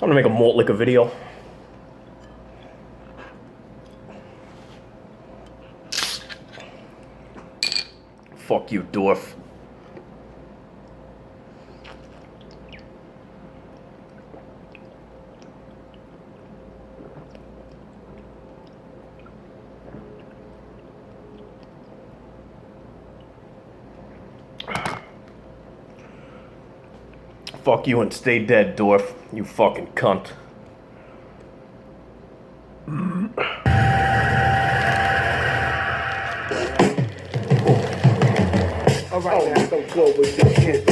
I'm gonna make a malt liquor video. Fuck you, Dorf. Fuck you and stay dead, Dorf. You fucking cunt. Alright, now, so good with this shit.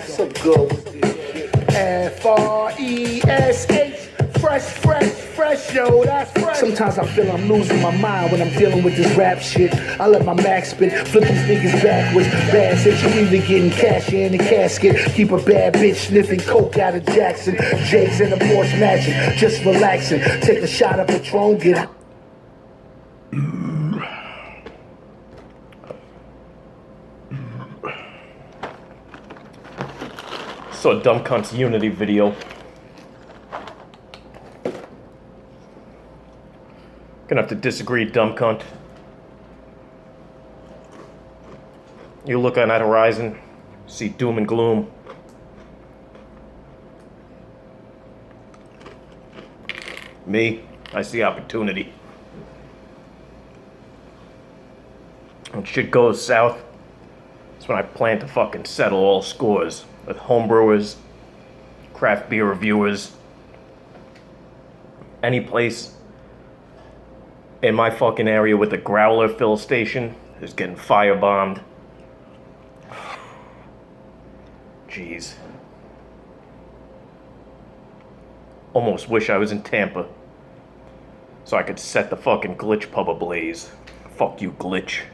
So good with this shit. F-R-E-S-H. Fresh, yo, that's fresh. Sometimes I feel I'm losing my mind when I'm dealing with this rap shit. I let my max spit, flip these niggas backwards. Bad shit, you either getting cash in the casket. Keep a bad bitch sniffing coke out of Jackson. J's in the Porsche matching, just relaxing. Take a shot of Patron, get out. Saw Dumb Cunt's Unity video. Gonna have to disagree, Dumb Cunt. You look on that horizon, see doom and gloom. Me, I see opportunity. When shit goes south, that's when I plan to fucking settle all scores with homebrewers, craft beer reviewers, any place in my fucking area with a growler fill station is getting firebombed. Jeez. Almost wish I was in Tampa so I could set the fucking Glitch pub ablaze. Fuck you, Glitch.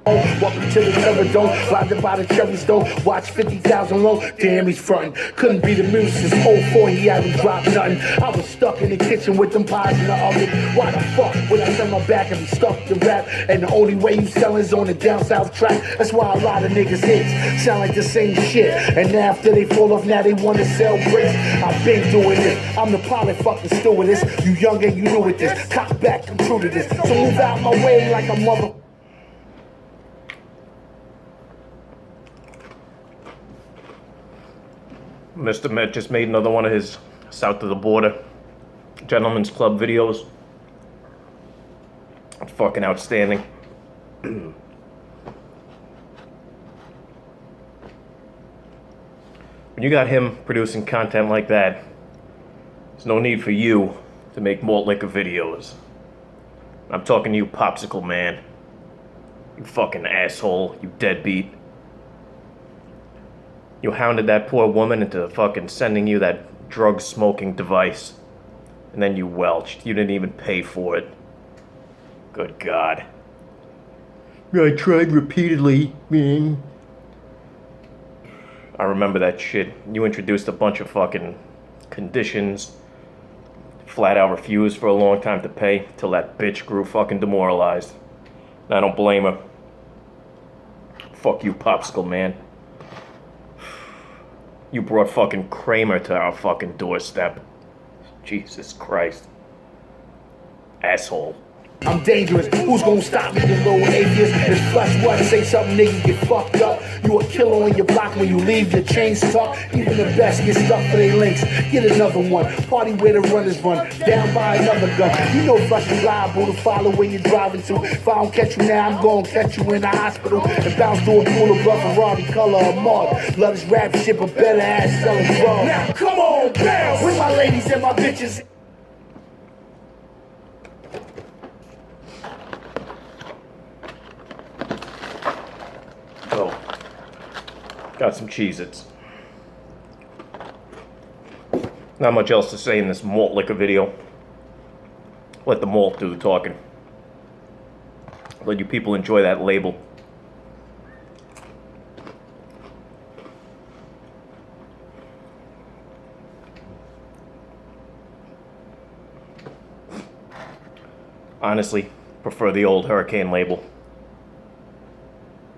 Welcome to the terror dome, blinded by the cherry stone. Watch 50,000 low, damn he's frontin'. Couldn't be the music since 04, he hadn't dropped nothing. I was stuck in the kitchen with them pies in the oven. Why the fuck would I turn my back and be stuck to rap? And the only way you selling's on the down south track. That's why a lot of niggas hits sound like the same shit. And after they fall off, now they wanna sell bricks. I've been doing this, I'm the pilot fucking stewardess. You young and you new at this, cock back, I'm true to this. So move out my way like a mother. Mr. Met just made another one of his South of the Border Gentlemen's Club videos. It's fucking outstanding. When you got him producing content like that, there's no need for you to make malt liquor videos. I'm talking to you, Popsicle Man. You fucking asshole, you deadbeat. You hounded that poor woman into fucking sending you that drug-smoking device. And then you welched. You didn't even pay for it. Good God. I tried repeatedly, man. I remember that shit. You introduced a bunch of fucking conditions. Flat out refused for a long time to pay, till that bitch grew fucking demoralized. And I don't blame her. Fuck you, Popsicle Man. You brought fucking Kramer to our fucking doorstep. Jesus Christ. Asshole. I'm dangerous, who's gonna stop me, you little atheist? It's flush what, say something nigga, get fucked up. You a killer on your block when you leave your chains tucked. Even the best get stuck for their links. Get another one, party where the runners run, down by another gun. You know flush is liable to follow where you're driving to. If I don't catch you now, I'm gonna catch you in the hospital. And bounce to a pool of blood, Ferrari color or mud. Love this rap shit, but better ass selling drugs. Now come on, bounce! With my ladies and my bitches. Oh. Got some Cheez-Its. Not much else to say in this malt liquor video. Let the malt do the talking. Let you people enjoy that label. Honestly, prefer the old Hurricane label.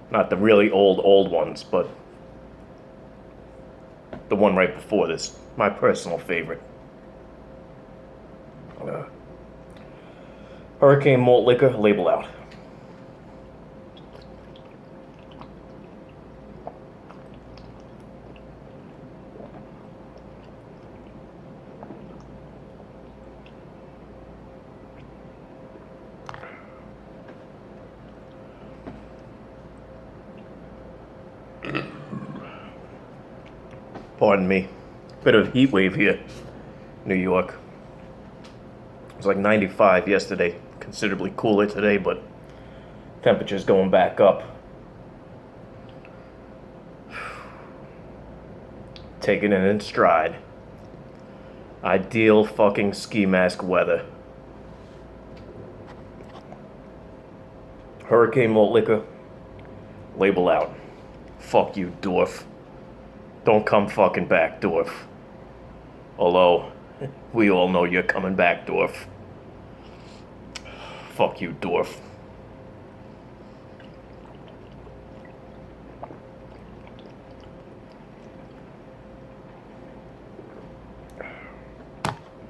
Not the really old ones, but The one right before this. My personal favorite. Hurricane Malt Liquor, label out. Pardon me. Bit of heat wave here, New York. It was like 95 yesterday. Considerably cooler today, but temperature's going back up. Taking it in stride. Ideal fucking ski mask weather. Hurricane Malt Liquor, label out. Fuck you, Dorf. Don't come fucking back, Dorf. Although, we all know you're coming back, Dorf. Fuck you, Dorf.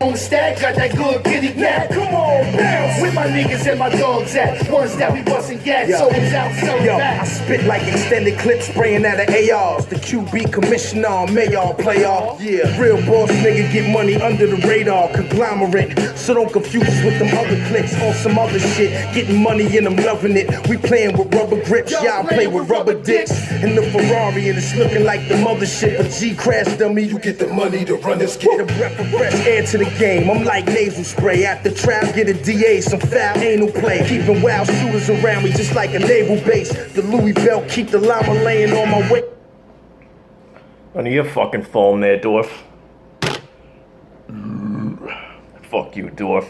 On the stack, got that good kitty cat. Come on, bounce. Where my niggas and my dogs at? Ones that we bustin' gas, so it's out, so it's back. I spit like extended clips, spraying out of ARs. The QB commissioner, mayor, playoff. Yeah, real boss nigga get money under the radar. Conglomerate, so don't confuse us with them other clicks on some other shit. Getting money and I'm loving it. We playing with rubber grips, y'all play with rubber dicks. In the Ferrari and it's looking like the mothership. A G crash dummy, you get the money to run this kid. A breath of fresh air to the game. I'm like nasal spray. After trial, get a DA, some foul anal play. Keeping wild shooters around me just like a naval base. The Louis belt keep the llama laying on my way. None of your fucking foam there, Dorf. Fuck you, Dorf.